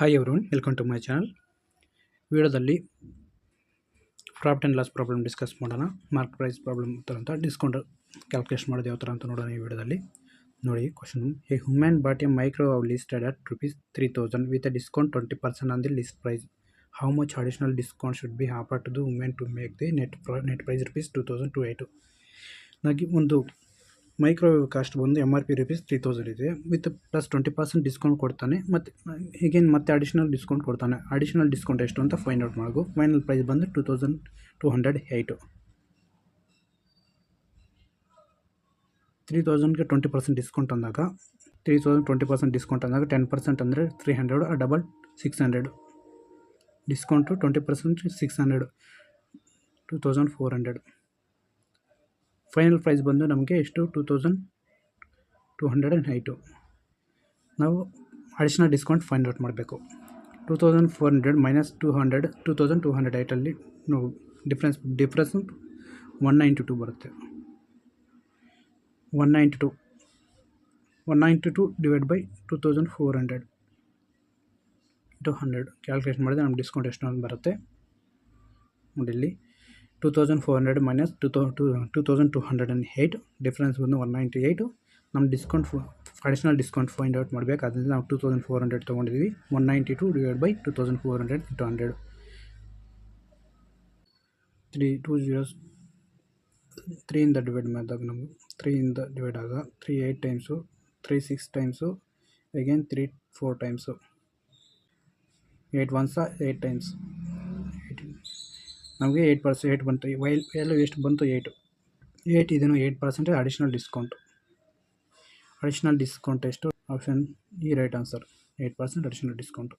Hi everyone, welcome to my channel. ವಿಡಿಯೋದಲ್ಲಿ profit and loss problem discuss ಮಾಡೋಣ. Mark price problem ಥರ ಅಂತ discount calculate ಮಾಡೋದು ಯಾವ ಥರ ಅಂತ ನೋಡೋಣ ಈ ವಿಡಿಯೋದಲ್ಲಿ. ನೋಡಿ question: a human bought a micro listed at ₹3,000 with a discount 20% on the list price. How much additional discount should be offered to the women to make the net price ₹2,208? ನನಗೆ ಒಂದು ಮೈಕ್ರೋ ಕಾಸ್ಟ್ ಬಂದು MRP ₹3,000 ಇದೆ, with plus 20% discount ಕೊಡ್ತಾನೆ. ಮತ್ತು ಈಗೇನು ಮತ್ತೆ additional discount ಕೊಡ್ತಾನೆ. Additional discount ಎಷ್ಟು ಅಂತ ಫೈಂಡ್ ಔಟ್ ಮಾಡಬೇಕು. ಫೈನಲ್ ಪ್ರೈಸ್ ಬಂದು 2,208. 3,000ಗೆ 20% ಡಿಸ್ಕೌಂಟ್ ಅಂದಾಗ 3,000 20% ಡಿಸ್ಕೌಂಟ್ ಅಂದಾಗ 10% ಅಂದರೆ 300, ಡಬಲ್ 600. ಡಿಸ್ಕೌಂಟು 20% 600, 2,400. ಫೈನಲ್ ಪ್ರೈಸ್ ಬಂದು ನಮಗೆ ಎಷ್ಟು? 2,208. ನಾವು ಅಡಿಷನಲ್ ಡಿಸ್ಕೌಂಟ್ ಫೈಂಡ್ ಔಟ್ ಮಾಡಬೇಕು. 2,400 ಮೈನಸ್ 200, 2,208 ನಾವು ಡಿಫ್ರೆನ್ಸ್ 192 ಬರುತ್ತೆ. 192 ಡಿವೈಡ್ ಬೈ 2,400 100 ಕ್ಯಾಲ್ಕುಲೇಟ್ ಮಾಡಿದ್ರೆ ನಮ್ಮ ಡಿಸ್ಕೌಂಟ್ ಎಷ್ಟು ಅಂತ ಬರುತ್ತೆ ನೋಡಿ. ಇಲ್ಲಿ 2,400 ಮೈನಸ್ 2,208 ಡಿಫ್ರೆನ್ಸ್ ಬಂದು 198. ನಮ್ಮ discount additional discount find out ಮಾಡಬೇಕು. ಅದರಿಂದ ನಾವು 2,400 ತೊಗೊಂಡಿದ್ದೀವಿ. 192 ಡಿವೈಡ್ ಬೈ 2,400 ಇಂಟು 100. 3 ಡಿವೈಡ್ ಮಾಡಿದಾಗ ನಮಗೆ 3 ಡಿವೈಡ್ ಆಗ 3 8 times, 3 6 times, again 3 4 times, 8 1 8 times. ನಮಗೆ 8% ಬಂತು. ವ್ಯಾಲ್ಯೂ ಎಷ್ಟು ಬಂತು? 8 ಇದನ್ನು 8% ಅಡಿಷನಲ್ ಡಿಸ್ಕೌಂಟ್. ಅಡಿಷನಲ್ ಡಿಸ್ಕೌಂಟ್ ಎಷ್ಟು? ಆಪ್ಷನ್ ಈ ರೈಟ್ ಆನ್ಸರ್ 8% ಅಡಿಷನಲ್ ಡಿಸ್ಕೌಂಟ್.